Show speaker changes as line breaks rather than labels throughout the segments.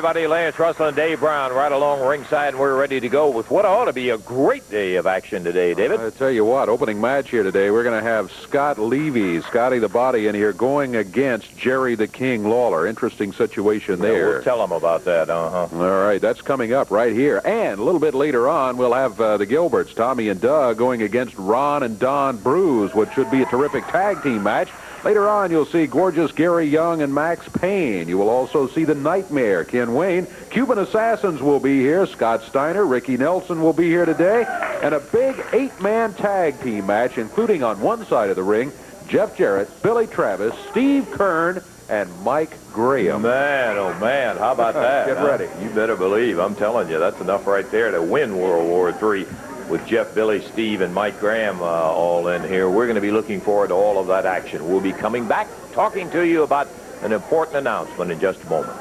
everybody. Lance Russell and Dave Brown right along ringside, and we're ready to go with what ought to be a great day of action today, David.
I tell you what, opening match here today, we're going to have Scott Levy, Scotty the Body, in here going against Jerry the King Lawler. Interesting situation there.
We'll tell them about that,
All right, that's coming up right here. And a little bit later on, we'll have the Gilberts, Tommy and Doug, going against Ron and Don Bruce, which should be a terrific tag team match. Later on, you'll see gorgeous Gary Young and Max Payne. You will also see the Nightmare, Ken Wayne. Cuban Assassins will be here. Scott Steiner, Ricky Nelson will be here today. And a big 8-man tag team match, including on one side of the ring, Jeff Jarrett, Billy Travis, Steve Kern, and Mike Graham.
Man, oh man, how about that?
Get ready.
You better believe. I'm telling you, that's enough right there to win World War III. With Jeff, Billy, Steve, and Mike Graham all in here. We're going to be looking forward to all of that action. We'll be coming back talking to you about an important announcement in just a moment.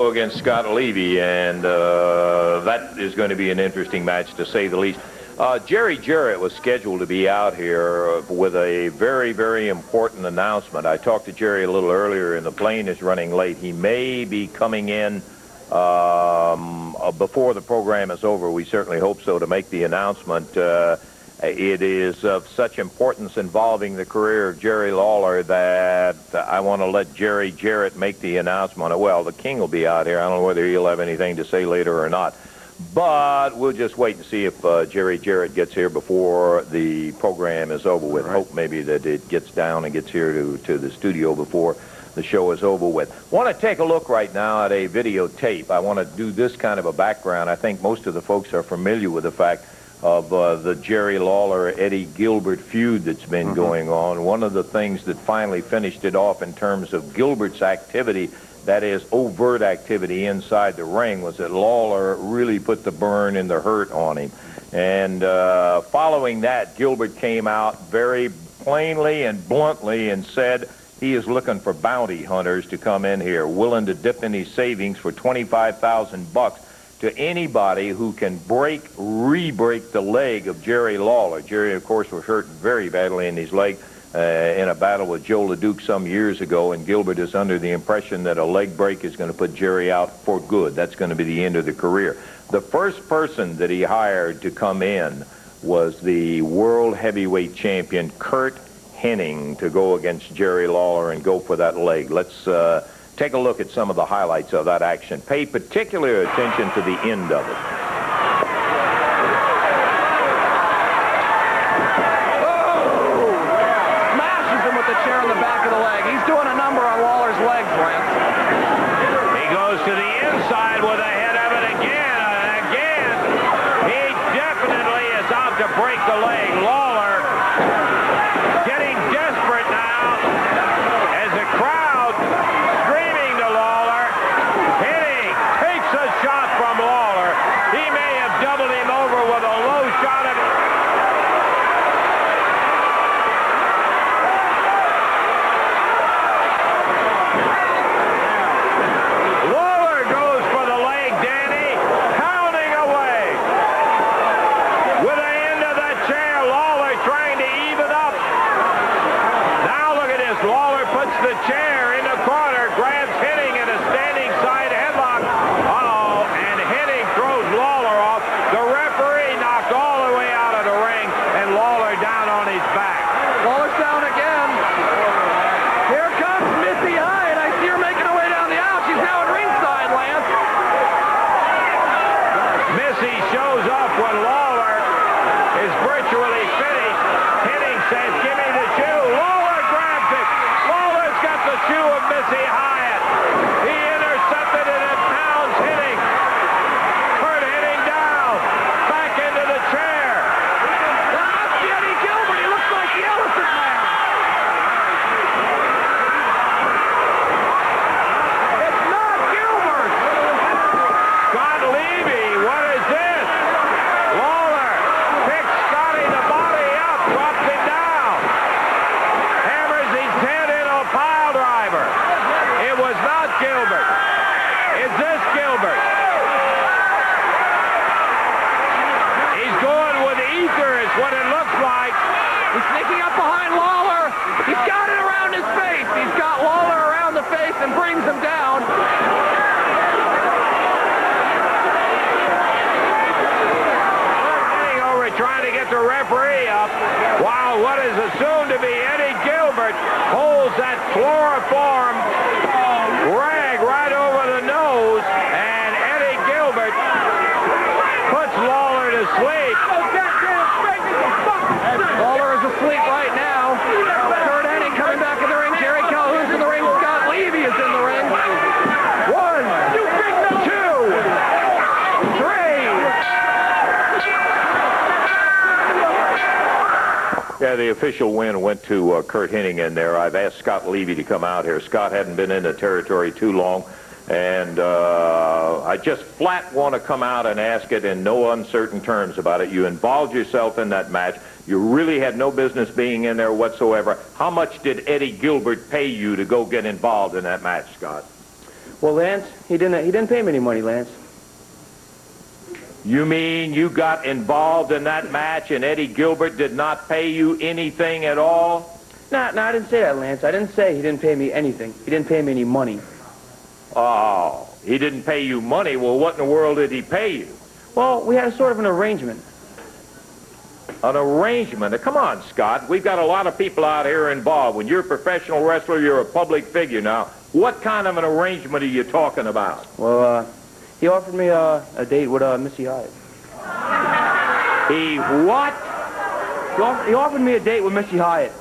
Against Scott Levy, and that is going to be an interesting match, to say the least. Jerry Jarrett was scheduled to be out here with a very, very important announcement. I talked to Jerry a little earlier, and the plane is running late. He may be coming in before the program is over. We certainly hope so, to make the announcement. It is of such importance involving the career of Jerry Lawler that I want to let Jerry Jarrett make the announcement. Well, the King will be out here. I don't know whether he'll have anything to say later or not. But we'll just wait and see if Jerry Jarrett gets here before the program is over with. Right. Hope maybe that it gets down and gets here to the studio before the show is over with. Want to take a look right now at a videotape. I want to do this kind of a background. I think most of the folks are familiar with the fact of the Jerry Lawler-Eddie Gilbert feud that's been going on. One of the things that finally finished it off in terms of Gilbert's activity, that is overt activity inside the ring, was that Lawler really put the burn and the hurt on him. And following that, Gilbert came out very plainly and bluntly and said he is looking for bounty hunters to come in here, willing to dip in his savings for $25,000 to anybody who can re-break the leg of Jerry Lawler. Jerry, of course, was hurt very badly in his leg in a battle with Joe LeDuc some years ago, and Gilbert is under the impression that a leg break is going to put Jerry out for good. That's going to be the end of the career. The first person that he hired to come in was the world heavyweight champion, Curt Hennig, to go against Jerry Lawler and go for that leg. Let's take a look at some of the highlights of that action. Pay particular attention to the end of it. referee up while what is assumed to be Eddie Gilbert holds that chloroform rag right over the nose, and Eddie Gilbert puts Lawler to sleep.
Lawler is asleep right now. Kurt Hennig coming back in the ring. Jerry Calhoun's in the ring. Scott Levy is in the ring. 1, 2, 3.
Yeah, the official win went to Kurt Hennig in there. I've asked Scott Levy to come out here. Scott hadn't been in the territory too long, and I just flat want to come out and ask it in no uncertain terms about it. You involved yourself in that match. You really had no business being in there whatsoever. How much did Eddie Gilbert pay you to go get involved in that match, Scott?
Well, Lance, he didn't pay me any money, Lance.
You mean you got involved in that match and Eddie Gilbert did not pay you anything at all?
No, I didn't say that, Lance. I didn't say he didn't pay me anything. He didn't pay me any money.
Oh, he didn't pay you money. Well, what in the world did he pay you?
Well, we had a sort of an arrangement.
An arrangement? Come on, Scott. We've got a lot of people out here involved. When you're a professional wrestler, you're a public figure now. What kind of an arrangement are you talking about?
Well, he offered me a date with Missy Hyatt.
He what?
He offered me a date with Missy Hyatt.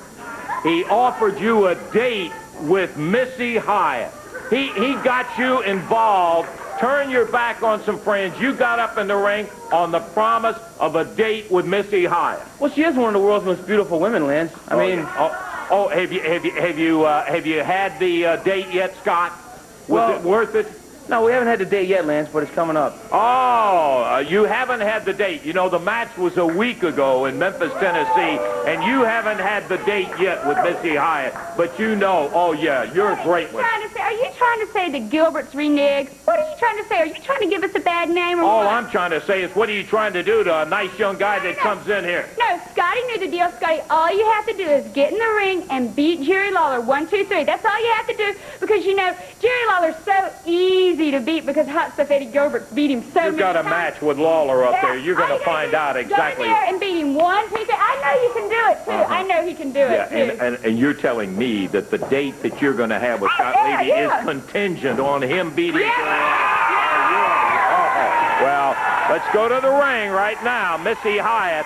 He offered you a date with Missy Hyatt. He got you involved, turned your back on some friends. You got up in the ring on the promise of a date with Missy Hyatt.
Well, she is one of the world's most beautiful women, Lance. I mean,
have you had the date yet, Scott? Was it worth it?
No, we haven't had the date yet, Lance, but it's coming up.
Oh, you haven't had the date. You know, the match was a week ago in Memphis, Tennessee, and you haven't had the date yet with Missy Hyatt. But you know, oh, yeah, you're a great one.
Are you trying to say that Gilbert's reneged? What are you trying to say? Are you trying to give us a bad name or
All
what?
I'm trying to say is, what are you trying to do to a nice young guy that comes in here?
No, Scotty knew the deal. Scotty, all you have to do is get in the ring and beat Jerry Lawler 1, 2, 3. That's all you have to do because, you know, Jerry Lawler's so easy to beat because Hot Stuff Eddie Gilbert beat him so many times.
You've got a match with Lawler up there. You're going to find out exactly.
Go in there and beat him 1, 2, 3. I know you can do it, too. I know he can do it, too.
And you're telling me that the date that you're going to have with Scott Levy is contingent on him beating Well, let's go to the ring right now. Missy Hyatt.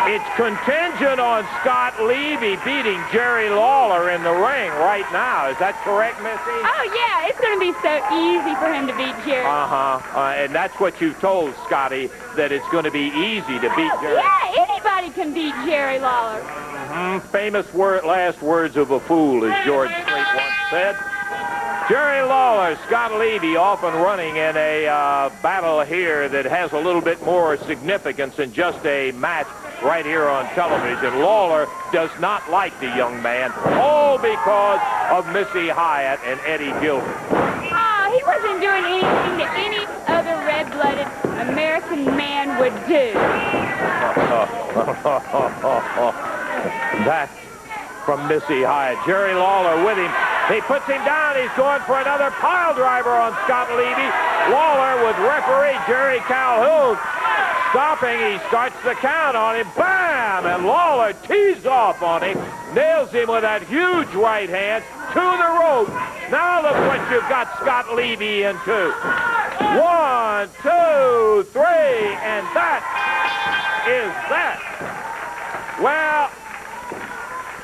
It's contingent on Scott Levy beating Jerry Lawler in the ring right now. Is that correct, Missy?
Oh, yeah. It's going to be so easy for him to beat Jerry.
And that's what you've told Scotty, that it's going to be easy to beat Jerry.
Yeah, anybody can beat Jerry Lawler.
Famous last words of a fool, as George Strait once said. Jerry Lawler, Scott Levy off and running in a battle here that has a little bit more significance than just a match right here on television. Lawler does not like the young man, all because of Missy Hyatt and Eddie Gilbert.
Oh, he wasn't doing anything that any other red-blooded American man would do. That
from Missy Hyatt. Jerry Lawler with him. He puts him down. He's going for another pile driver on Scott Levy. Lawler with referee Jerry Calhoun stopping. He starts the count on him. Bam! And Lawler tees off on him. Nails him with that huge right hand to the rope. Now look what you've got Scott Levy into. 1, 2, 3, and that is that. Well,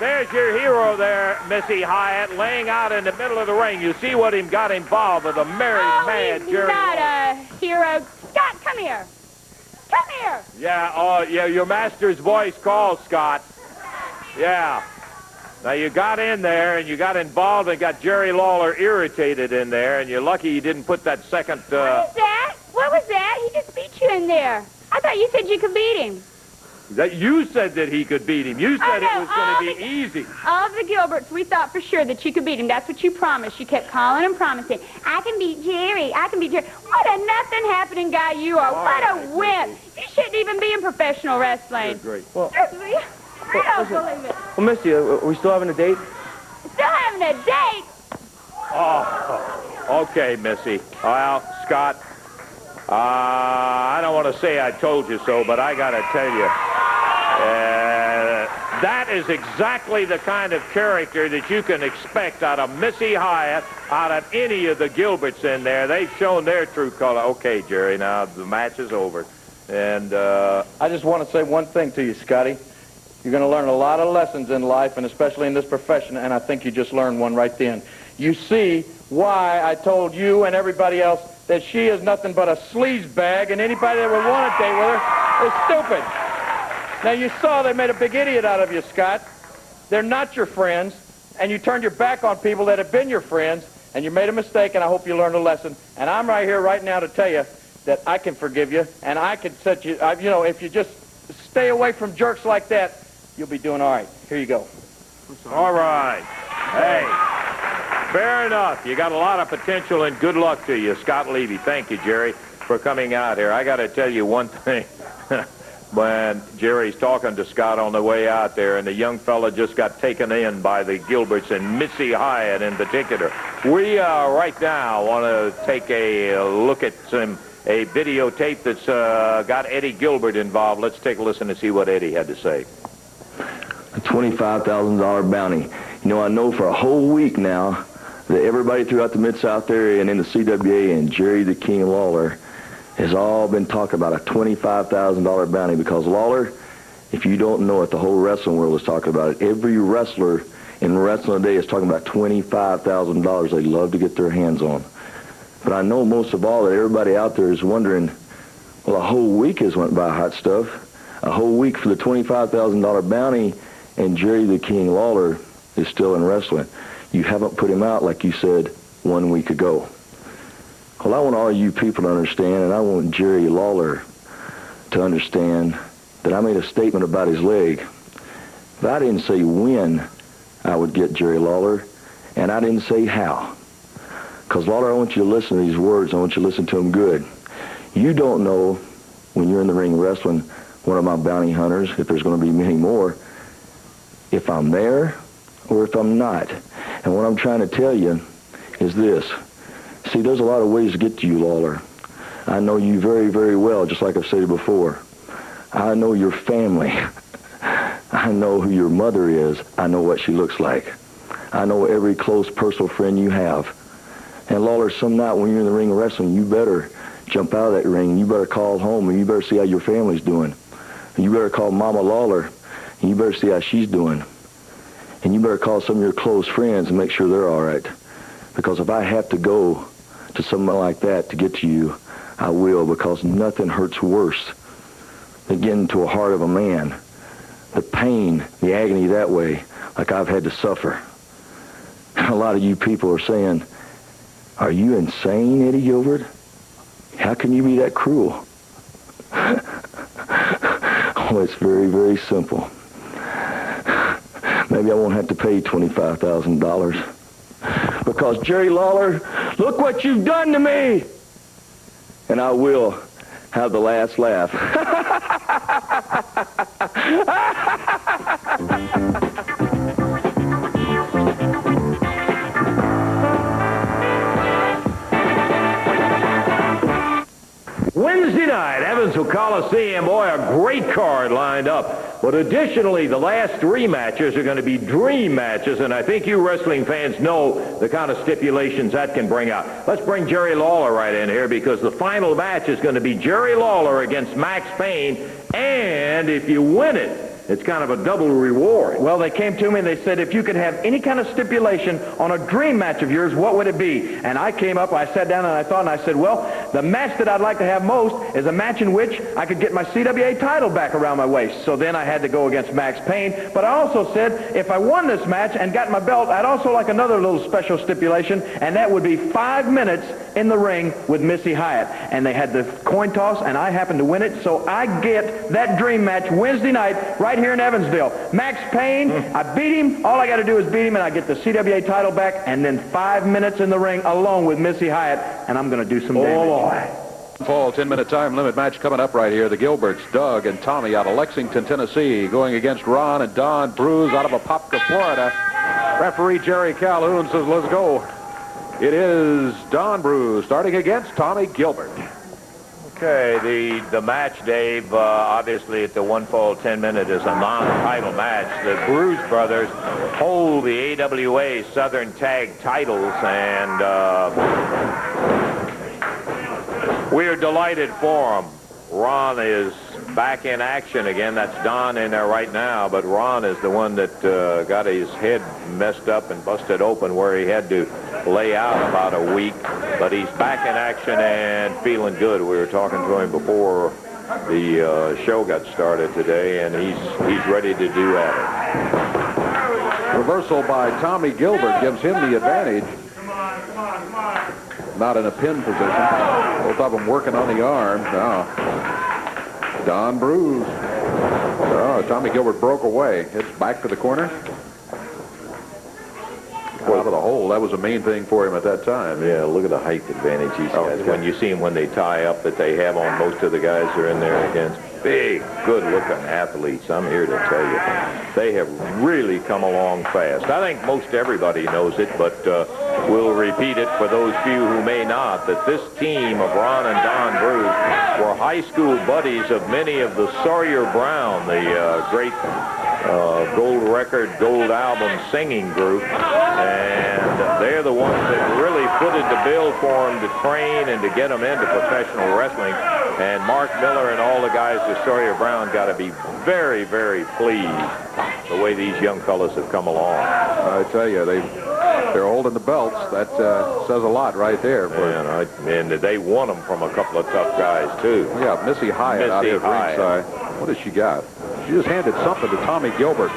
there's your hero there, Missy Hyatt, laying out in the middle of the ring. You see what him got involved with, a married man, Jerry.
He's not a hero. Scott, come here. Come here.
Yeah, yeah, your master's voice calls, Scott. Yeah. Now, you got in there, and you got involved and got Jerry Lawler irritated in there, and you're lucky you didn't put that second...
What was that? What was that? He just beat you in there. I thought you said you could beat him.
That you said that he could beat him. You said it was going to be easy.
All of the Gilberts, we thought for sure that you could beat him. That's what you promised. You kept calling and promising. I can beat Jerry. I can beat Jerry. What a nothing happening guy you are. What a wimp. You shouldn't even be in professional wrestling.
You're great.
Well,
I don't believe it.
Well, Missy, are we still having a date?
Still having a date?
Oh, okay, Missy. Well, Scott, I don't want to say I told you so, but I got to tell you, that is exactly the kind of character that you can expect out of Missy Hyatt, out of any of the Gilberts in there. They've shown their true color. Okay, Jerry, now the match is over. And
I just want to say one thing to you, Scotty. You're going to learn a lot of lessons in life, and especially in this profession, and I think you just learned one right then. You see why I told you and everybody else that she is nothing but a sleaze bag, and anybody that would want to date with her is stupid. Now, you saw they made a big idiot out of you, Scott. They're not your friends, and you turned your back on people that have been your friends, and you made a mistake, and I hope you learned a lesson. And I'm right here right now to tell you that I can forgive you, and I can set you, you know, if you just stay away from jerks like that, you'll be doing all right. Here you go.
all right. Hey, fair enough. You got a lot of potential, and good luck to you, Scott Levy. Thank you, Jerry, for coming out here. I got to tell you one thing. When Jerry's talking to Scott on the way out there, and the young fella just got taken in by the Gilberts, and Missy Hyatt in particular. We right now want to take a look at a videotape that's got Eddie Gilbert involved. Let's take a listen and see what Eddie had to say.
A $25,000 bounty. You know, I know for a whole week now that everybody throughout the Mid-South area and in the CWA and Jerry the King Lawler has all been talking about a $25,000 bounty, because Lawler, if you don't know it, the whole wrestling world is talking about it. Every wrestler in wrestling today is talking about $25,000 they love to get their hands on. But I know most of all that everybody out there is wondering, well, a whole week has went by, hot stuff. A whole week for the $25,000 bounty, and Jerry the King Lawler is still in wrestling. You haven't put him out like you said 1 week ago. Well, I want all you people to understand, and I want Jerry Lawler to understand that I made a statement about his leg. But I didn't say when I would get Jerry Lawler, and I didn't say how. Because, Lawler, I want you to listen to these words. I want you to listen to them good. You don't know, when you're in the ring wrestling one of my bounty hunters, if there's going to be many more, if I'm there or if I'm not. And what I'm trying to tell you is this. See, there's a lot of ways to get to you, Lawler. I know you very, very well, just like I've said before. I know your family. I know who your mother is. I know what she looks like. I know every close personal friend you have. And Lawler, some night when you're in the ring of wrestling, you better jump out of that ring. You better call home, and you better see how your family's doing. And you better call Mama Lawler, and you better see how she's doing. And you better call some of your close friends and make sure they're all right. Because if I have to go to someone like that to get to you, I will, because nothing hurts worse than getting to the heart of a man. The pain, the agony that way, like I've had to suffer. A lot of you people are saying, are you insane, Eddie Gilbert? How can you be that cruel? Oh, it's very, very simple. Maybe I won't have to pay $25,000. Because, Jerry Lawler, look what you've done to me! And I will have the last laugh.
Wednesday night, Evansville Coliseum. Boy, a great card lined up. But additionally, the last three matches are going to be dream matches, and I think you wrestling fans know the kind of stipulations that can bring out. Let's bring Jerry Lawler right in here, because the final match is going to be Jerry Lawler against Max Payne, and if you win it, it's kind of a double reward.
Well, they came to me and they said, if you could have any kind of stipulation on a dream match of yours, what would it be? And I came up, I sat down and I thought, and I said, well, the match that I'd like to have most is a match in which I could get my CWA title back around my waist. So then I had to go against Max Payne. But I also said, if I won this match and got my belt, I'd also like another little special stipulation, and that would be 5 minutes in the ring with Missy Hyatt. And they had the coin toss, and I happened to win it, so I get that dream match Wednesday night right here in Evansville. Max Payne, I beat him. All I got to do is beat him, and I get the CWA title back, and then 5 minutes in the ring alone with Missy Hyatt, and I'm going to do some damage.
Full 10-minute time limit match coming up right here. The Gilberts, Doug and Tommy out of Lexington, Tennessee, going against Ron and Don Bruce out of Apopka, Florida. Referee Jerry Calhoun says, let's go. It is Don Bruce starting against Tommy Gilbert.
Okay, the match, Dave, obviously at the 1 fall 10 minute is a non-title match. The Bruce brothers hold the AWA Southern Tag titles, and we're delighted for them. Ron is back in action again. That's Don in there right now, but Ron is the one that got his head messed up and busted open where he had to lay out about a week. But he's back in action and feeling good. We were talking to him before the show got started today, and he's ready to do at it.
Reversal by Tommy Gilbert gives him the advantage. Not in a pin position. Both of them working on the arm. Now, Don Bruce. Oh, Tommy Gilbert broke away. It's back to the corner. Out of the hole. That was the main thing for him at that time.
Yeah, look at the height advantage he's got.
Yeah.
When you see him when they tie up that they have on most of the guys they're in there against. Big, good-looking athletes, I'm here to tell you. They have really come along fast. I think most everybody knows it, but we'll repeat it for those few who may not, that this team of Ron and Don Bruce were high school buddies of many of the Sawyer Brown, the great gold record, gold album singing group, and they're the ones that really footed the bill for them to train and to get them into professional wrestling. And Mark Miller and all the guys at Sawyer Brown got to be very, very pleased the way these young fellas have come along.
I tell you, they're holding the belts. That says a lot right there.
And they won them from a couple of tough guys, too.
Yeah, Missy Hyatt out here at ringside. What has she got? She just handed something to Tommy Gilbert.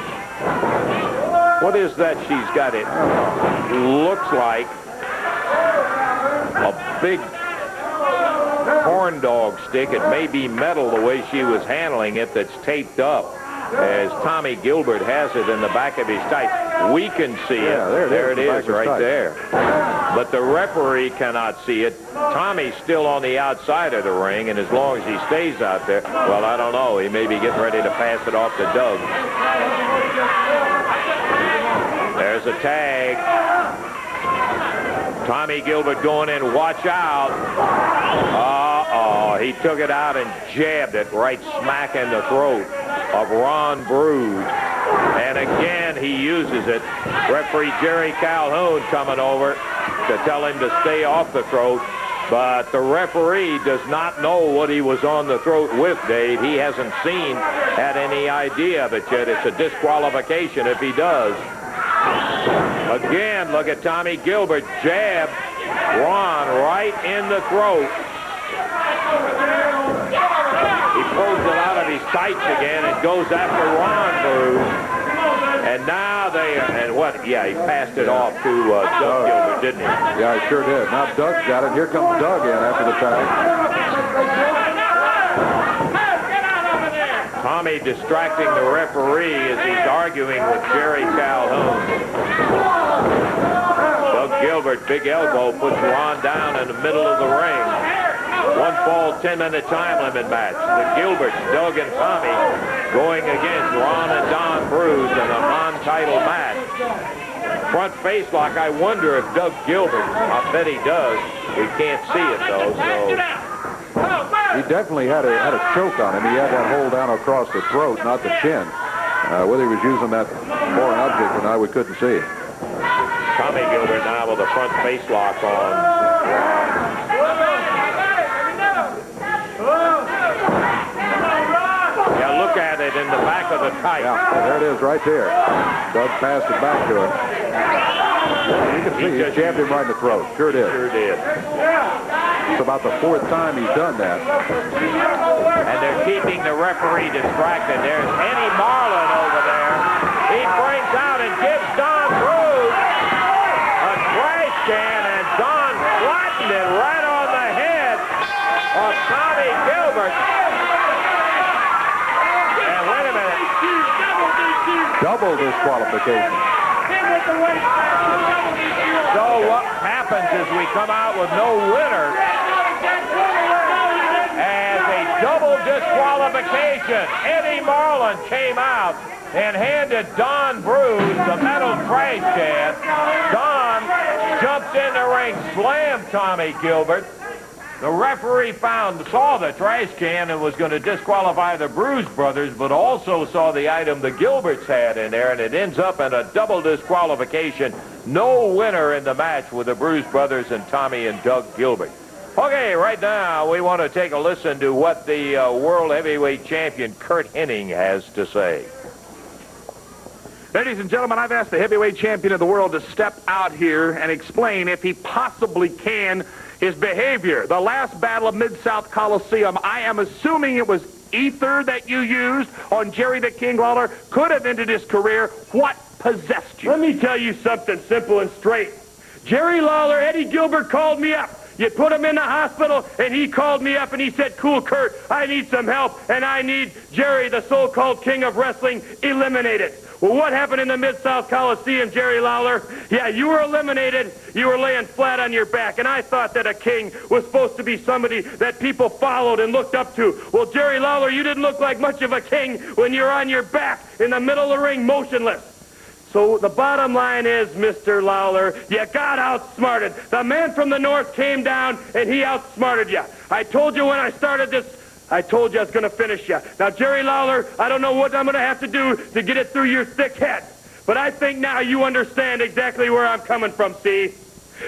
What is that she's got? It looks like a big corn dog stick. It may be metal the way she was handling it, that's taped up, as Tommy Gilbert has it in the back of his tights. We can see it. There it is right there. But the referee cannot see it. Tommy's still on the outside of the ring, and as long as he stays out there, well, I don't know. He may be getting ready to pass it off to Doug. There's a tag. Tommy Gilbert going in. Watch out. Uh-oh. He took it out and jabbed it right smack in the throat of Ron Bruce. And again, he uses it. Referee Jerry Calhoun coming over to tell him to stay off the throat. But the referee does not know what he was on the throat with, Dave. He hasn't had any idea of it yet. It's a disqualification if he does. Again, look at Tommy Gilbert jab Ron right in the throat. He pulls it out of his tights again and goes after Ron Bruce. And now yeah, he passed it off to Doug Gilbert, didn't he?
Yeah, he sure did. Now Doug's got it. Here comes Doug in after the tag.
Tommy distracting the referee as he's arguing with Jerry Calhoun. Doug Gilbert, big elbow, puts Ron down in the middle of the ring. 1 fall, 10-minute time limit match. The Gilberts, Doug and Tommy, going against Ron and Don Bruce in a non-title match. Front face lock. I wonder if Doug Gilbert, I bet he does. We can't see it, though, so...
He definitely had a choke on him. He had that hold down across the throat, not the chin. Whether he was using that foreign object or not, we couldn't see.
Tommy Gilbert now with a front face lock on. Yeah, look at it in the back of the tight.
Yeah, there it is right there. Doug passed it back to him. You can see he jabbed him right in the throat. Sure did.
Sure did.
It's about the 4th time he's done that.
And they're keeping the referee distracted. There's Eddie Marlin over there. He brings out and gives Don Bruce a trash can, and Don flattened it right on the head of Tommy Gilbert. And wait a minute.
Double disqualification.
So what happens is we come out with no winner as a double disqualification. Eddie Marlin came out and handed Don Bruce the metal trash can. Don jumped in the ring, slammed Tommy Gilbert. The referee saw the trash can and was going to disqualify the Bruise brothers, but also saw the item the Gilberts had in there, and it ends up in a double disqualification. No winner in the match with the Bruise brothers and Tommy and Doug Gilbert. Okay, right now we want to take a listen to what the World Heavyweight Champion Curt Hennig has to say.
Ladies and gentlemen, I've asked the heavyweight champion of the world to step out here and explain, if he possibly can, his behavior. The last battle of Mid-South Coliseum, I am assuming it was ether that you used on Jerry the King Lawler, could have ended his career. What possessed you?
Let me tell you something simple and straight. Jerry Lawler, Eddie Gilbert called me up. You put him in the hospital, and he called me up, and he said, "Cool, Curt, I need some help, and I need Jerry, the so-called king of wrestling, eliminated." Well, what happened in the Mid-South Coliseum, Jerry Lawler? Yeah, you were eliminated. You were laying flat on your back, and I thought that a king was supposed to be somebody that people followed and looked up to. Well, Jerry Lawler, you didn't look like much of a king when you're on your back in the middle of the ring, motionless. So the bottom line is, Mr. Lawler, you got outsmarted. The man from the north came down, and he outsmarted you. I told you when I started this, I told you I was going to finish you. Now, Jerry Lawler, I don't know what I'm going to have to do to get it through your thick head. But I think now you understand exactly where I'm coming from, see?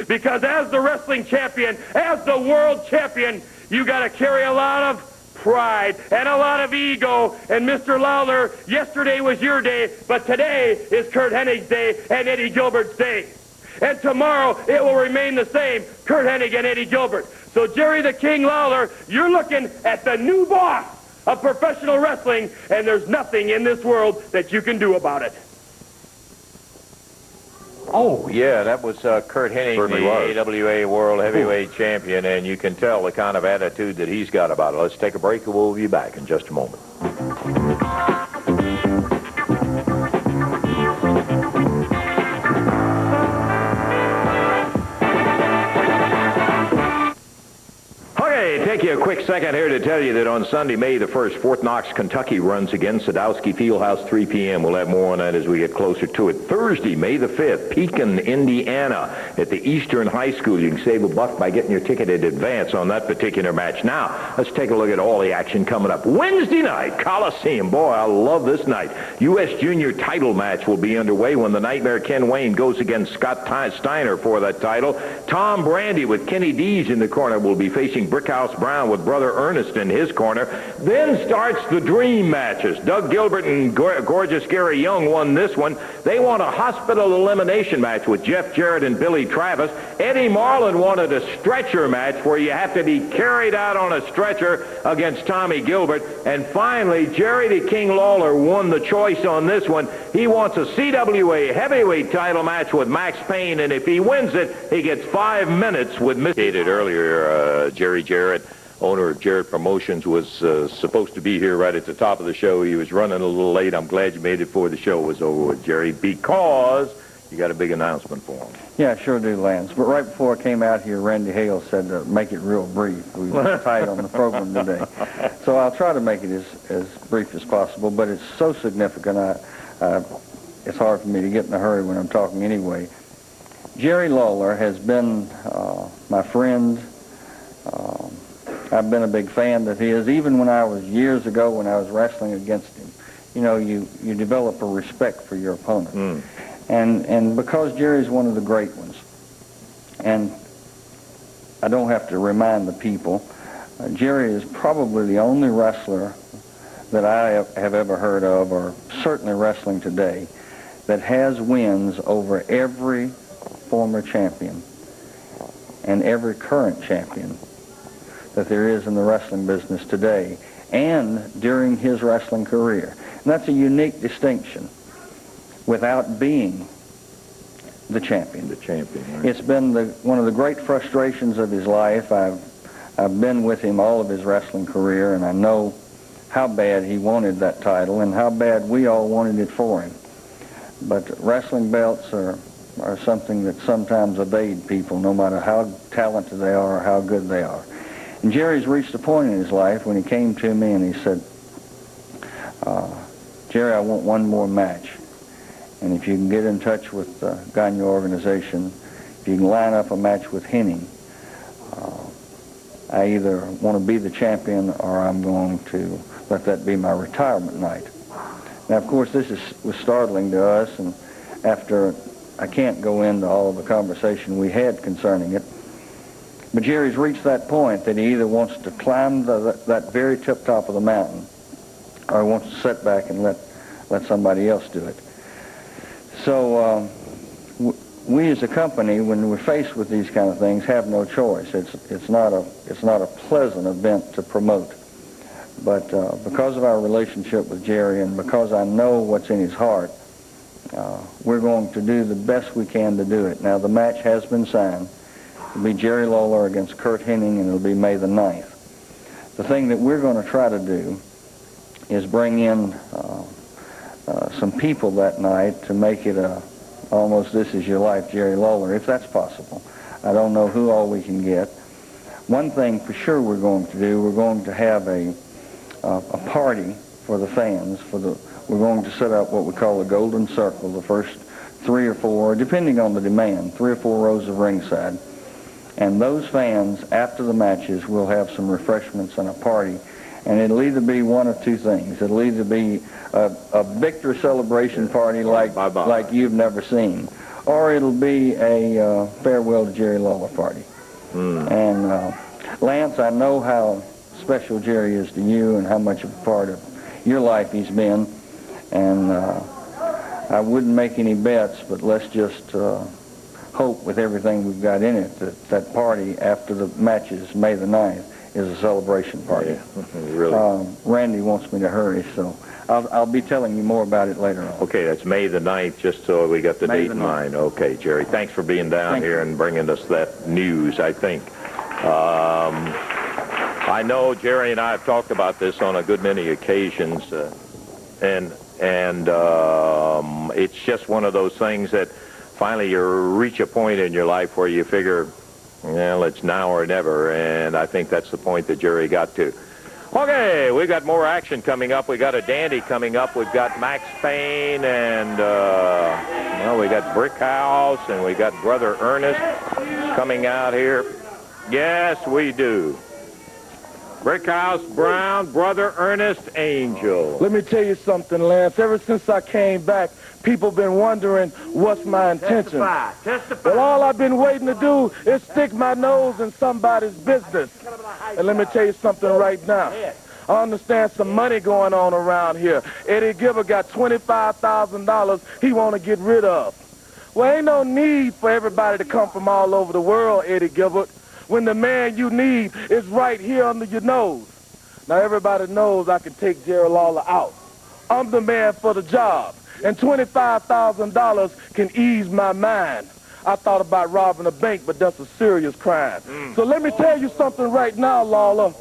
Because as the wrestling champion, as the world champion, you got to carry a lot of pride and a lot of ego. And Mr. Lawler, yesterday was your day, but today is Curt Hennig's day and Eddie Gilbert's day. And tomorrow it will remain the same, Curt Hennig and Eddie Gilbert. So Jerry the King Lawler, you're looking at the new boss of professional wrestling, and there's nothing in this world that you can do about it.
Oh, yeah, that was Curt Hennig, the AWA World Heavyweight Champion, and you can tell the kind of attitude that he's got about it. Let's take a break, and we'll be back in just a moment. Take you a quick second here to tell you that on Sunday, May the 1st, Fort Knox, Kentucky runs again. Sadowski Fieldhouse, 3 p.m. We'll have more on that as we get closer to it. Thursday, May the 5th, Pekin, Indiana, at the Eastern High School. You can save $1 by getting your ticket in advance on that particular match. Now, let's take a look at all the action coming up. Wednesday night, Coliseum. Boy, I love this night. U.S. Junior title match will be underway when the Nightmare Ken Wayne goes against Scott Steiner for that title. Tom Brandy with Kenny Dees in the corner will be facing Brickhouse Brown with Brother Ernest in his corner. Then starts the dream matches. Doug Gilbert and Gorgeous Gary Young won this one. They want a hospital elimination match with Jeff Jarrett and Billy Travis. Eddie Marlin wanted a stretcher match where you have to be carried out on a stretcher against Tommy Gilbert. And finally, Jerry the King Lawler won the choice on this one. He wants a CWA heavyweight title match with Max Payne, and if he wins it, he gets 5 minutes with Mr. Earlier, Jerry Jarrett, owner of Jarrett Promotions, was supposed to be here right at the top of the show. He was running a little late. I'm glad you made it before the show was over with, Jerry, because you got a big announcement for him.
Yeah, I sure do, Lance. But right before I came out here, Randy Hale said to make it real brief. We were tight on the program today. So I'll try to make it as brief as possible, but it's so significant, it's hard for me to get in a hurry when I'm talking anyway. Jerry Lawler has been my friend. I've been a big fan of his, even when I was years ago when I was wrestling against him. You know, you develop a respect for your opponent. And because Jerry's one of the great ones, and I don't have to remind the people, Jerry is probably the only wrestler that I have ever heard of, or certainly wrestling today, that has wins over every former champion and every current champion that there is in the wrestling business today and during his wrestling career. And that's a unique distinction without being the champion.
The champion, right.
It's been one of the great frustrations of his life. I've been with him all of his wrestling career, and I know how bad he wanted that title and how bad we all wanted it for him. But wrestling belts are something that sometimes evade people, no matter how talented they are or how good they are. And Jerry's reached a point in his life when he came to me and he said, Jerry, I want one more match. And if you can get in touch with the guy in your organization, if you can line up a match with Hennig, I either want to be the champion or I'm going to let that be my retirement night. Now, of course, this was startling to us, and after I can't go into all of the conversation we had concerning it, but Jerry's reached that point that he either wants to climb that very tip-top of the mountain or he wants to sit back and let somebody else do it. So we as a company, when we're faced with these kind of things, have no choice. It's not a pleasant event to promote. But because of our relationship with Jerry and because I know what's in his heart, we're going to do the best we can to do it. Now, the match has been signed. It'll be Jerry Lawler against Kurt Hennig, and it'll be May the 9th. The thing that we're going to try to do is bring in some people that night to make it almost This Is Your Life Jerry Lawler, if that's possible. I don't know who all we can get. One thing for sure we're going to do, we're going to have a party for the fans. We're going to set up what we call a golden circle, the first 3 or 4, depending on the demand, 3 or 4 rows of ringside. And those fans, after the matches, will have some refreshments and a party. And it'll either be one of 2 things. It'll either be a victory celebration party like you've never seen, or it'll be a farewell to Jerry Lawler party. And Lance, I know how special Jerry is to you and how much of a part of your life he's been. And I wouldn't make any bets, but let's just hope with everything we've got in it that party after the matches, May the 9th, is a celebration party.
Yeah, really.
Randy wants me to hurry, so I'll be telling you more about it later on.
Okay, that's May the 9th, just so we got the date in mind. Okay, Jerry, thanks for being down here and bringing us that news, I think. I know Jerry and I have talked about this on a good many occasions, and it's just one of those things that finally you reach a point in your life where you figure, well, it's now or never, and I think that's the point that Jerry got to. Okay, we got more action coming up. We got a dandy coming up. We've got Max Payne, and well, we got Brickhouse, and we got Brother Ernest coming out here. Yes, we do. Brickhouse Brown, Brother Ernest Angel.
Let me tell you something, Lance. Ever since I came back, people been wondering what's my intention.
Testify.
Well, all I've been waiting to do is stick my nose in somebody's business. And let me tell you something right now. I understand some money going on around here. Eddie Gilbert got $25,000 he want to get rid of. Well, ain't no need for everybody to come from all over the world, Eddie Gilbert, when the man you need is right here under your nose. Now, everybody knows I can take Jerry Lawler out. I'm the man for the job, and $25,000 can ease my mind. I thought about robbing a bank, but that's a serious crime. So let me tell you something right now, Lawler.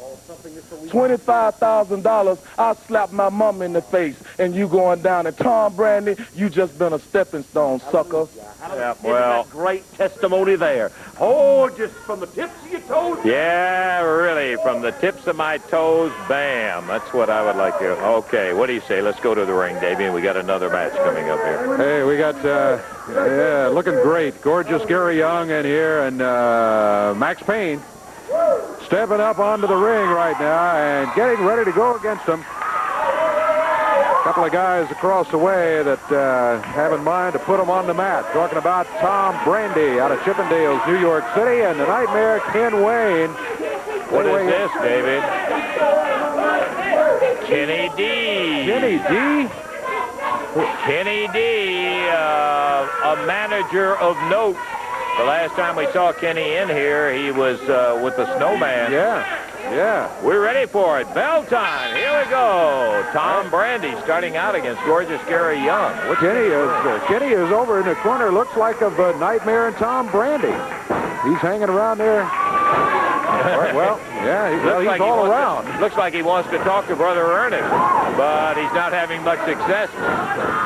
$25,000, I'll slap my mom in the face, and you going down. And Tom Brandy, you just been a stepping stone, sucker.
Yeah, well,
great testimony there. Oh, just from the tips of your toes.
Yeah, really, from the tips of my toes, bam. That's what I would like to. Okay, what do you say? Let's go to the ring, Davey. We got another match coming up here.
Hey, we got, yeah, looking great. Gorgeous Gary Young in here, and Max Payne stepping up onto the ring right now and getting ready to go against him. A couple of guys across the way that have in mind to put him on the mat. Talking about Tom Brandy out of Chippendales, New York City, and the Nightmare Ken Wayne.
What is this, David? Kenny D.
Kenny D.
Kenny D, a manager of note. The last time we saw Kenny in here, he was with the Snowman.
Yeah.
We're ready for it. Bell time. Here we go. Tom Brandy starting out against gorgeous Gary Young.
Kenny is over in the corner. Looks like of Nightmare and Tom Brandy. He's hanging around there. Well, yeah, he's all around.
Looks like he wants to talk to Brother Ernest, but he's not having much success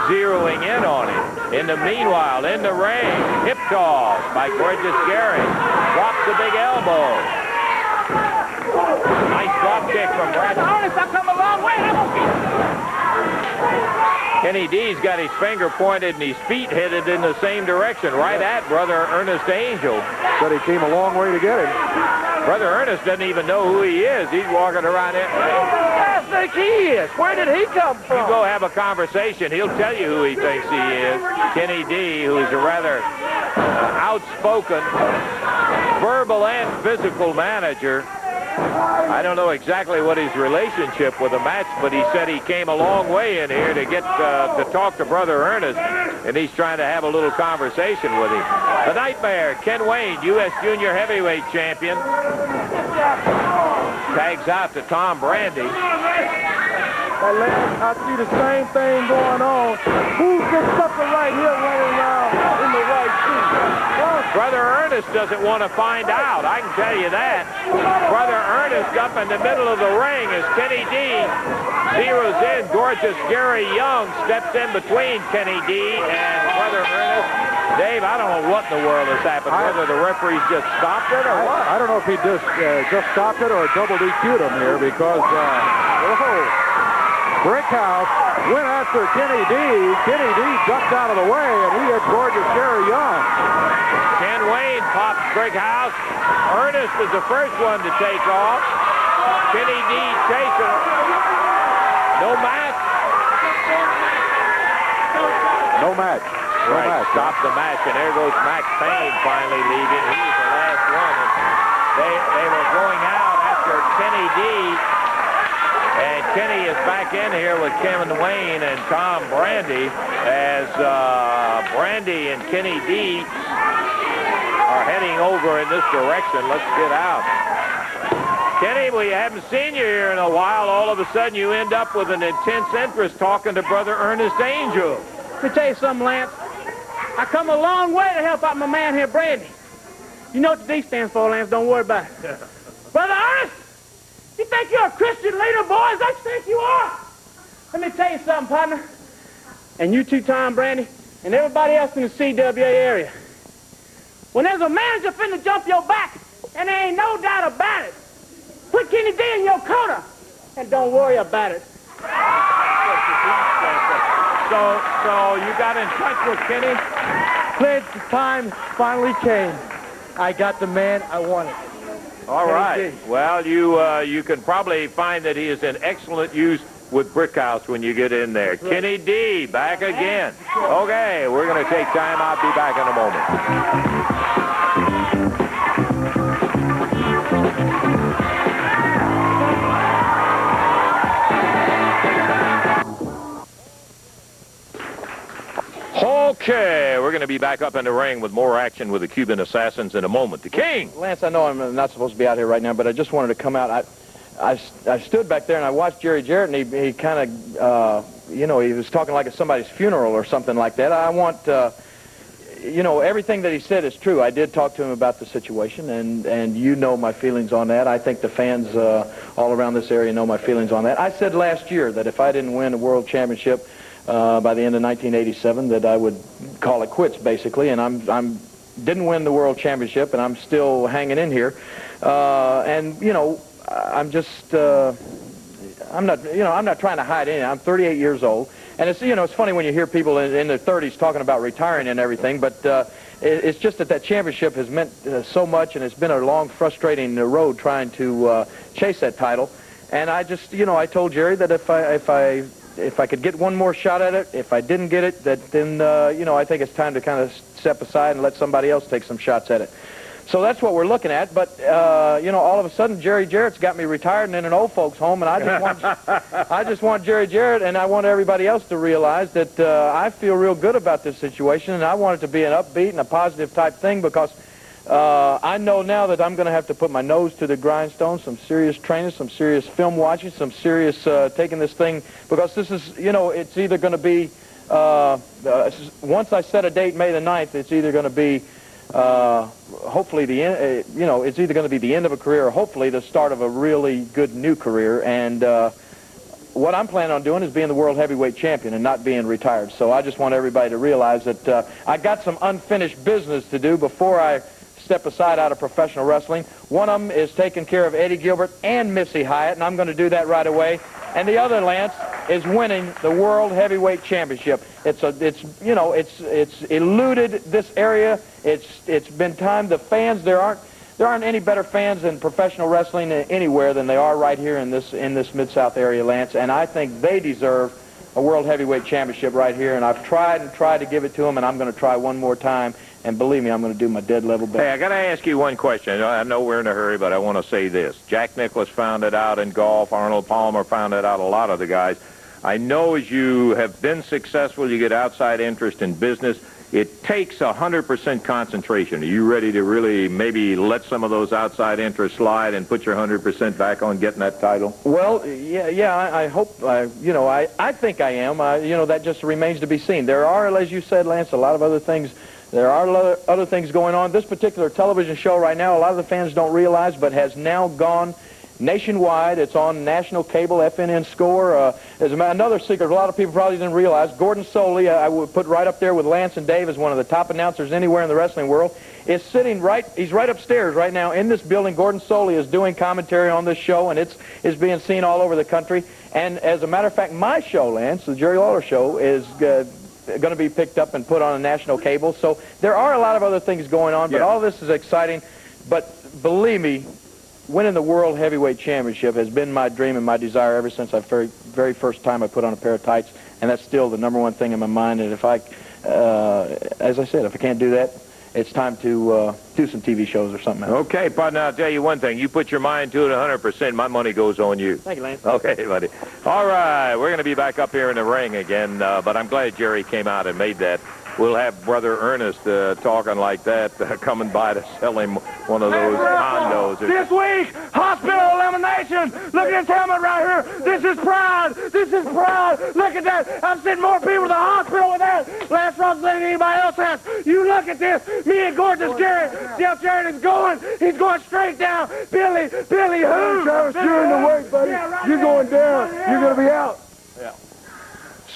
zeroing in on him. In the meanwhile, in the ring, hip toss by gorgeous Gary. Drops the big elbow. Nice drop kick from Brad.
Ernest, I've come a long way.
Kenny D's got his finger pointed and his feet headed in the same direction, right at Brother Ernest Angel.
Said he came a long way to get him.
Brother Ernest doesn't even know who he is. He's walking around there.
I think he is. Where did he come from?
You go have a conversation. He'll tell you who he thinks he is. Kenny D, who is a rather outspoken, verbal and physical manager. I don't know exactly what his relationship with the match, but he said he came a long way in here to get to talk to Brother Ernest, and he's trying to have a little conversation with him. The Nightmare, Ken Wayne, U.S. Junior Heavyweight Champion, tags out to Tom Brandy.
I see the same thing going on. Who's this sucker right here running around in the white suit?
Brother Ernest doesn't want to find out. I can tell you that. Brother Ernest up in the middle of the ring as Kenny D zeroes in. Gorgeous Gary Young steps in between Kenny D and Brother Ernest. Dave, I don't know what in the world has happened. Whether the referees just stopped it or what.
I don't know if he just stopped it or double DQ'd him here because Brickhouse went after Kenny D. Kenny D ducked out of the way, and he hit Gorgeous Gary Young.
Ken Wayne pops Brickhouse. Ernest is the first one to take off. Kenny D chasing. No match.
No match. No match.
Stop the match, and there goes Max Payne finally leaving. He was the last one. They were going out after Kenny D. And Kenny is back in here with Kevin Wayne and Tom Brandy as Brandy and Kenny D are heading over in this direction. Let's get out. Kenny, we haven't seen you here in a while. All of a sudden, you end up with an intense interest talking to Brother Ernest Angel.
Let me tell you something, Lance. I come a long way to help out my man here, Brandy. You know what the D stands for, Lance. Don't worry about it. Brother Ernest! You think you're a Christian leader, boys? I think you are. Let me tell you something, partner. And you too, Tom Brandy, and everybody else in the CWA area. When there's a manager finna jump your back, and there ain't no doubt about it, put Kenny D in your corner, and don't worry about it.
So you got in touch with Kenny?
The time finally came. I got the man I wanted.
All right. Well, you can probably find that he is in excellent use with Brickhouse when you get in there. Kenny D, back again. Okay, we're going to take time. I'll be back in a moment. Okay, we're going to be back up in the ring with more action with the Cuban Assassins in a moment. The King.
Lance, I know I'm not supposed to be out here right now, but I just wanted to come out. I stood back there and I watched Jerry Jarrett, and he kind of, he was talking like at somebody's funeral or something like that. I want, everything that he said is true. I did talk to him about the situation, and you know my feelings on that. I think the fans all around this area know my feelings on that. I said last year that if I didn't win a world championship by the end of 1987, that I would call it quits, basically. And I'm didn't win the world championship, and I'm still hanging in here. I'm just I'm not trying to hide anything. I'm 38 years old, and it's funny when you hear people in their 30s talking about retiring and everything, but it's just that championship has meant so much, and it's been a long, frustrating road trying to chase that title. And I just, I told Jerry that if I could get one more shot at it, if I didn't get it, then I think it's time to kind of step aside and let somebody else take some shots at it. So that's what we're looking at. But all of a sudden, Jerry Jarrett's got me retired and in an old folks' home, and I just want Jerry Jarrett, and I want everybody else to realize that I feel real good about this situation, and I want it to be an upbeat and a positive type thing, because I know now that I'm going to have to put my nose to the grindstone, some serious training, some serious film watching, some serious taking this thing, because this is, it's either going to be, once I set a date, May the 9th, it's either going to be, hopefully the end, it's either going to be the end of a career or hopefully the start of a really good new career. And what I'm planning on doing is being the world heavyweight champion and not being retired. So I just want everybody to realize that I got some unfinished business to do before I step aside out of professional wrestling. One of them is taking care of Eddie Gilbert and Missy Hyatt, and I'm going to do that right away. And the other, Lance, is winning the World Heavyweight Championship. It's eluded this area. It's been time. The fans, there there aren't any better fans in professional wrestling anywhere than they are right here in this Mid-South area, Lance. And I think they deserve a World Heavyweight Championship right here. And I've tried and tried to give it to them, and I'm going to try one more time. And believe me, I'm going to do my dead level best.
Hey, I got to ask you one question. I know we're in a hurry, but I want to say this. Jack Nicklaus found it out in golf. Arnold Palmer found it out, a lot of the guys. I know as you have been successful, you get outside interest in business. It takes 100% concentration. Are you ready to really maybe let some of those outside interests slide and put your 100% back on getting that title?
Well, yeah, I hope, I think I am. That just remains to be seen. There are, as you said, Lance, a lot of other things. There are other things going on. This particular television show right now, a lot of the fans don't realize, but has now gone nationwide. It's on national cable, FNN Score. There's another secret a lot of people probably didn't realize. Gordon Soley, I would put right up there with Lance and Dave as one of the top announcers anywhere in the wrestling world, is sitting he's right upstairs right now in this building. Gordon Soley is doing commentary on this show, and it's being seen all over the country. And as a matter of fact, my show, Lance, the Jerry Lawler Show, is going to be picked up and put on a national cable. So there are a lot of other things going on, but all this is exciting. But believe me, winning the World Heavyweight Championship has been my dream and my desire ever since the very first time I put on a pair of tights, and that's still the #1 thing in my mind. And if as I said, if I can't do that, it's time to do some TV shows or something else.
Okay, partner, I'll tell you one thing. You put your mind to it 100%, my money goes on you.
Thank you, Lance.
Okay, buddy. All right, we're going to be back up here in the ring again, but I'm glad Jerry came out and made that. We'll have Brother Ernest talking like that, coming by to sell him one of those condos.
This week, hospital elimination. Look at this helmet right here. This is pride. This is pride. Look at that. I'm sending more people to the hospital with that last run than anybody else has. You look at this. Me and gorgeous Jerry. Jeff Jarrett is going. He's going straight down. Billy who?
Travis, you're in the way, buddy.
Yeah, right
you're
there.
going down.
Yeah.
You're going to be out.
Yeah.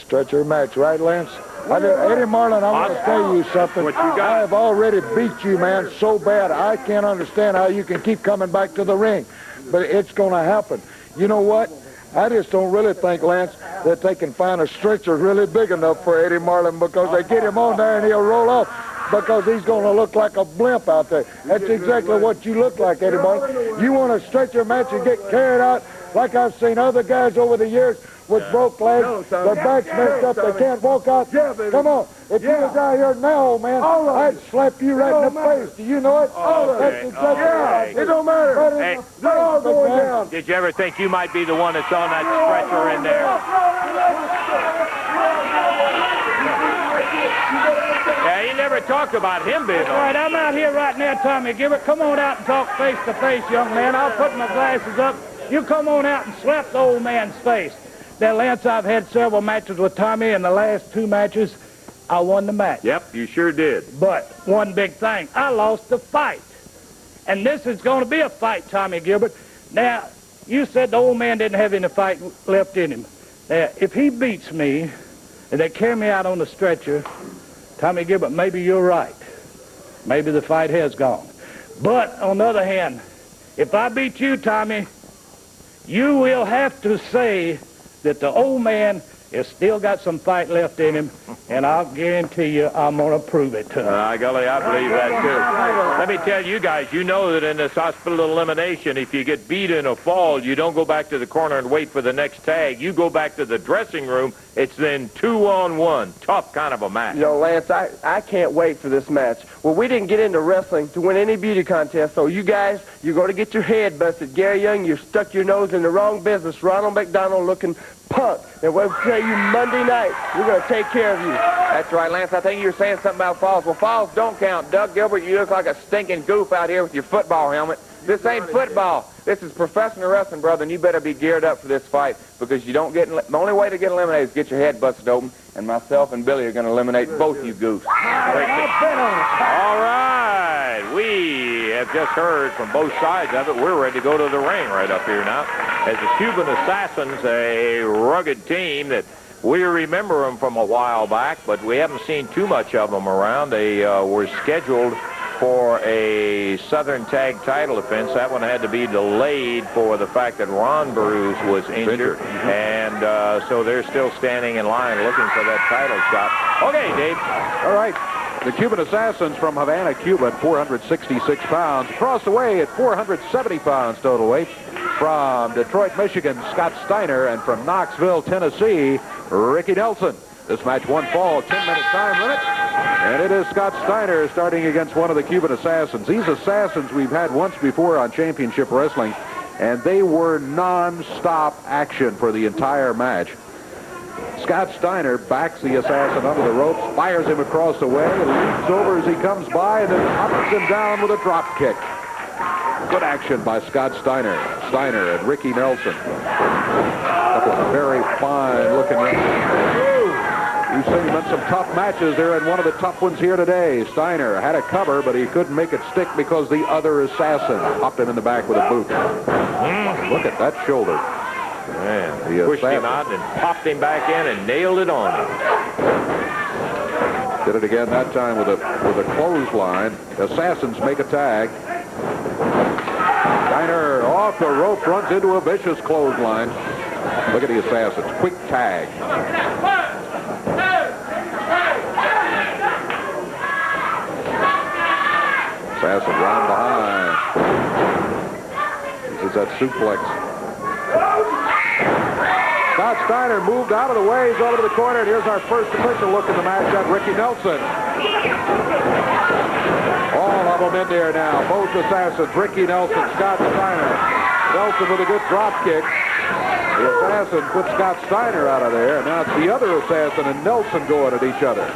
Stretcher match, right, Lance? Eddie Marlin, I want to tell you something.
What you got?
I have already beat you, man, so bad. I can't understand how you can keep coming back to the ring. But it's going to happen. You know what? I just don't really think, Lance, that they can find a stretcher really big enough for Eddie Marlin, because they get him on there and he'll roll off, because he's going to look like a blimp out there. That's exactly what you look like, Eddie Marlin. You want to stretcher match and get carried out like I've seen other guys over the years with broke legs, their backs messed up, they can't walk out. Come on. If you was out here now, old man, I'd slap you right in the face. Do you know it? That's exactly right. It don't matter.
Hey,
they're all going down.
Did you ever think you might be the one that's on that stretcher in there? Yeah, he never talked about him being on.
All right, I'm out here right now, Tommy Gilbert. Come on out and talk face to face, young man. I'll put my glasses up. You come on out and slap the old man's face. Now, Lance, I've had several matches with Tommy. In the last 2 matches, I won the match.
Yep, you sure did.
But one big thing, I lost the fight. And this is going to be a fight, Tommy Gilbert. Now, you said the old man didn't have any fight left in him. Now, if he beats me and they carry me out on the stretcher, Tommy Gilbert, maybe you're right. Maybe the fight has gone. But, on the other hand, if I beat you, Tommy, you will have to say that the old man has still got some fight left in him, and I'll guarantee you I'm going to prove it to him.
Golly, I believe that, too. Let me tell you guys, you know that in this hospital elimination, if you get beat in a fall, you don't go back to the corner and wait for the next tag. You go back to the dressing room. It's then 2-on-1. Tough kind of a match.
You know, Lance, I can't wait for this match. Well, we didn't get into wrestling to win any beauty contest, so you guys, you're going to get your head busted. Gary Young, you stuck your nose in the wrong business. Ronald McDonald looking punk. And we'll tell you Monday night, we're going to take care of you.
That's right, Lance. I think you were saying something about falls. Well, falls don't count. Doug Gilbert, you look like a stinking goof out here with your football helmet. This ain't football. This is professional wrestling, brother, and you better be geared up for this fight, because you don't get... The only way to get eliminated is get your head busted open, and myself and Billy are going to eliminate both you goofs.
All right. We have just heard from both sides of it. We're ready to go to the ring right up here now. As the Cuban Assassins, a rugged team that we remember them from a while back, but we haven't seen too much of them around. They were scheduled for a Southern Tag title defense. That one had to be delayed for the fact that Ron Bruce was injured. And so they're still standing in line looking for that title shot. Okay, Dave.
All right.
The Cuban Assassins from Havana, Cuba, at 466 pounds. Across the way at 470 pounds total weight. From Detroit, Michigan, Scott Steiner. And from Knoxville, Tennessee, Ricky Nelson. This match one fall, 10-minute time limit. And it is Scott Steiner starting against one of the Cuban Assassins. These Assassins we've had once before on Championship Wrestling, and they were non-stop action for the entire match. Scott Steiner backs the Assassin under the ropes, fires him across the way, leaps over as he comes by, and then ups him down with a drop kick. Good action by Scott Steiner. Steiner and Ricky Nelson. A couple of very fine-looking young. We've seen him in some tough matches. They're in one of the tough ones here today. Steiner had a cover, but he couldn't make it stick because the other Assassin popped him in the back with a boot. Look at that shoulder.
Man, pushed him out and popped him back in and nailed it on him.
Did it again that time with a clothesline. Assassins make a tag. Steiner off the rope, runs into a vicious clothesline. Look at the Assassins. Quick tag. Assassin round behind. This is that suplex. Scott Steiner moved out of the way. He's over to the corner. And here's our first official look at the match at Ricky Nelson. All of them in there now. Both Assassins. Ricky Nelson, Scott Steiner. Nelson with a good drop kick. The Assassin put Scott Steiner out of there. And now it's the other Assassin and Nelson going at each other.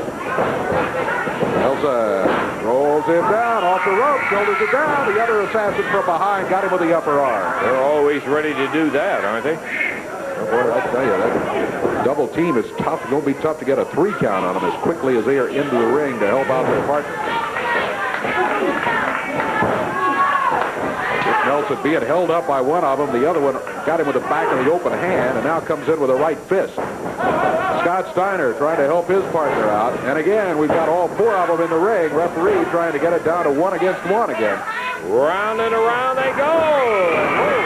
Nelson rolls him down off the rope, shoulders it down. The other Assassin from behind got him with the upper arm.
They're always ready to do that, aren't they?
Oh, boy, I tell you, that double team is tough. It's going to be tough to get a 3 count on them as quickly as they are into the ring to help out their partner. Nelson being held up by one of them. The other one got him with the back of the open hand and now comes in with a right fist. Scott Steiner trying to help his partner out. And again, we've got all 4 of them in the ring. Referee trying to get it down to 1 against 1 again.
Round and around they go.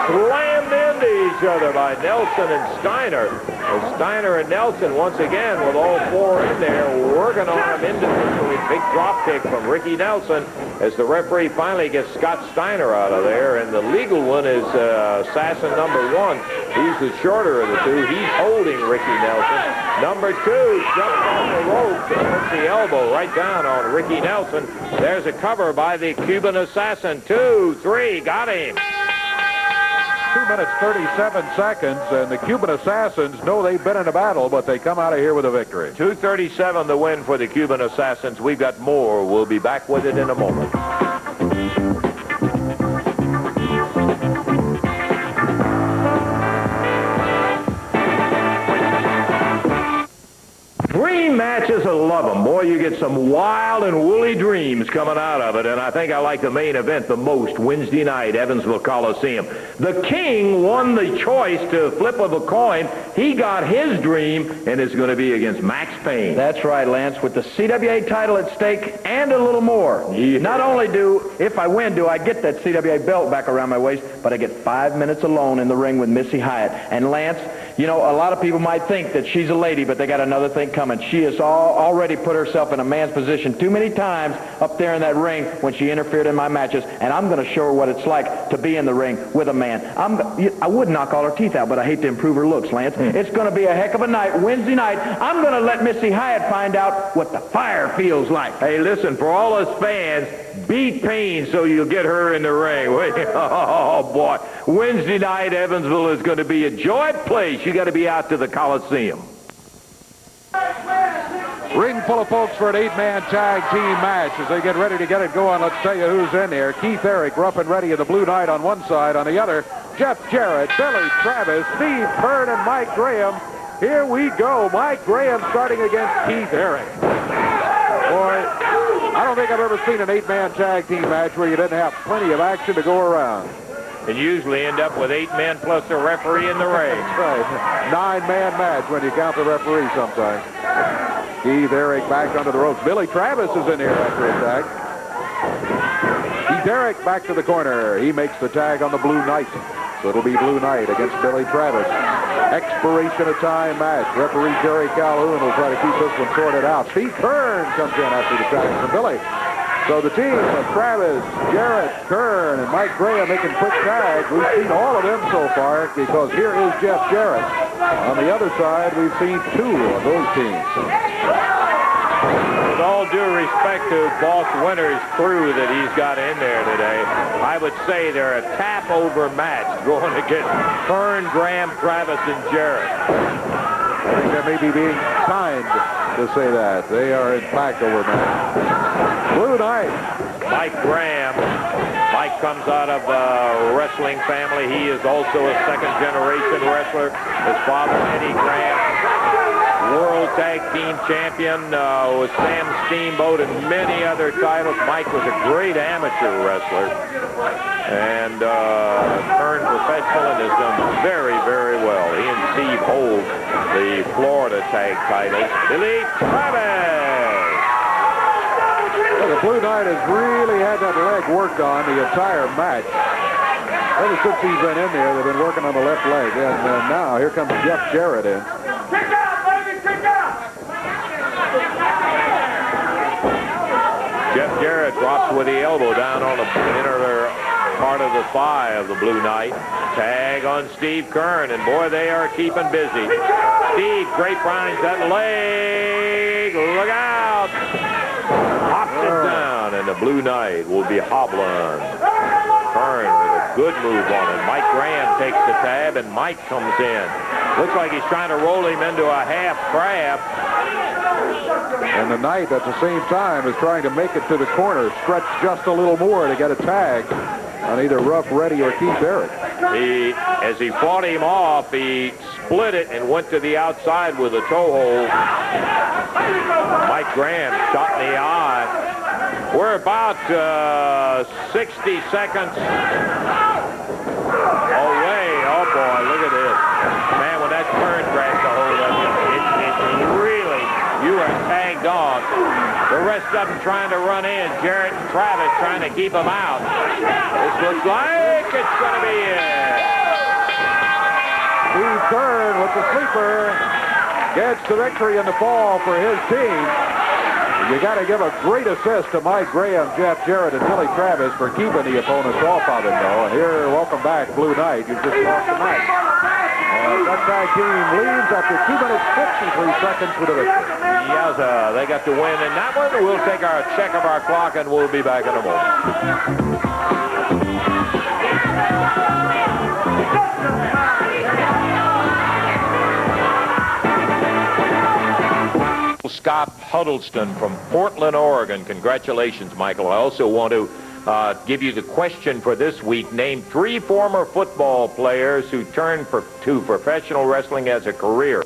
Slammed into each other by Nelson and Steiner. And Steiner and Nelson once again with all 4 in there working on them individually. Big drop kick from Ricky Nelson as the referee finally gets Scott Steiner out of there. And the legal one is Assassin number 1. He's the shorter of the 2. He's holding Ricky Nelson. Number 2 jumps on the rope and puts the elbow right down on Ricky Nelson. There's a cover by the Cuban Assassin. 2, 3, got him.
2 minutes, 37 seconds, and the Cuban Assassins know they've been in a battle, but they come out of here with a victory.
2:37 the win for the Cuban Assassins. We've got more. We'll be back with it in a moment. 3 matches, I love them. Boy, you get some wild and woolly dreams coming out of it, and I think I like the main event the most, Wednesday night, Evansville Coliseum. The King won the choice to flip of a coin. He got his dream, and it's going to be against Max Payne.
That's right, Lance, with the CWA title at stake and a little more.
Yeah.
Not only if I win, do I get that CWA belt back around my waist, but I get 5 minutes alone in the ring with Missy Hyatt. And Lance, you know, a lot of people might think that she's a lady, but they got another thing coming. She has already put herself in a man's position too many times up there in that ring when she interfered in my matches, and I'm going to show her what it's like to be in the ring with a man. I would knock all her teeth out, but I hate to improve her looks, Lance. It's going to be a heck of a night, Wednesday night. I'm going to let Missy Hyatt find out what the fire feels like.
Hey, listen, for all us fans, beat Payne so you'll get her in the ring. Oh, boy. Wednesday night, Evansville is going to be a joy place. You got to be out to the Coliseum.
Ring full of folks for an 8-man tag team match. As they get ready to get it going, let's tell you who's in there. Keith Eric, rough and ready of the Blue Knight on one side. On the other, Jeff Jarrett, Billy Travis, Steve Byrne, and Mike Graham. Here we go. Mike Graham starting against Keith Eric. Boy, I don't think I've ever seen an 8-man tag team match where you didn't have plenty of action to go around.
And usually end up with 8 men plus a referee in the ring.
That's right. 9-man match when you count the referee sometimes. Keith Eric back under the ropes. Billy Travis is in here after a tag. Keith Eric back to the corner. He makes the tag on the Blue Knight. So it'll be Blue Knight against Billy Travis. Expiration of time match. Referee Jerry Calhoun will try to keep this one sorted out. Steve Kern comes in after the tag from Billy. So the team of Travis, Jarrett, Kern, and Mike Graham making quick tags. We've seen all of them so far because here is Jeff Jarrett. On the other side, we've seen two of those teams.
With all due respect to Boss Winter's crew that he's got in there today, I would say they're a tap-over match going against Kern, Graham, Travis, and Jarrett.
I think that may be being kind to say that. They are, in fact, over match. Blue Knight.
Mike Graham. Mike comes out of a wrestling family. He is also a second-generation wrestler. His father, Eddie Graham, World Tag Team Champion with Sam Steamboat and many other titles. Mike was a great amateur wrestler. And turned professional and has done very, very well. He and Steve hold the Florida tag titles. Billy Travis.
Well, the Blue Knight has really had that leg worked on the entire match. Ever since he's been in there, they've been working on the left leg. And now here comes Jeff Jarrett in.
Kick out, baby, kick out!
Jeff Jarrett drops with the elbow down on the inner part of the thigh of the Blue Knight. Tag on Steve Kern, and boy, they are keeping busy. Steve grapevines that leg. Look out! Hops it down, and the Blue Knight will be hobbling. Kern with a good move on it. Mike Graham takes the tab, and Mike comes in. Looks like he's trying to roll him into a half crab.
And the Knight, at the same time, is trying to make it to the corner, stretch just a little more to get a tag on either Rough Reddy or Keith Barrett.
As he fought him off, he split it and went to the outside with a toe hold. Mike Graham shot in the eye. We're about 60 seconds away. Oh, boy, look at this. Man, when that turn grabs a hold of you, it's really, you are tagged on. The rest of them trying to run in. Jarrett and Travis trying to keep them out. This looks like it's going to be it.
Steve Kern with the sleeper gets the victory in the fall for his team. You got to give a great assist to Mike Graham, Jeff Jarrett, and Billy Travis for keeping the opponents off of him, though. And here, welcome back, Blue Knight. You just lost the match. That tag team leads after 2 minutes, 53 seconds with a victory.
Yes, they got to win in that one. We'll take our check of our clock, and we'll be back in a moment. Scott Huddleston from Portland, Oregon. Congratulations, Michael. I also want to give you the question for this week. Name 3 former football players who turned to professional wrestling as a career.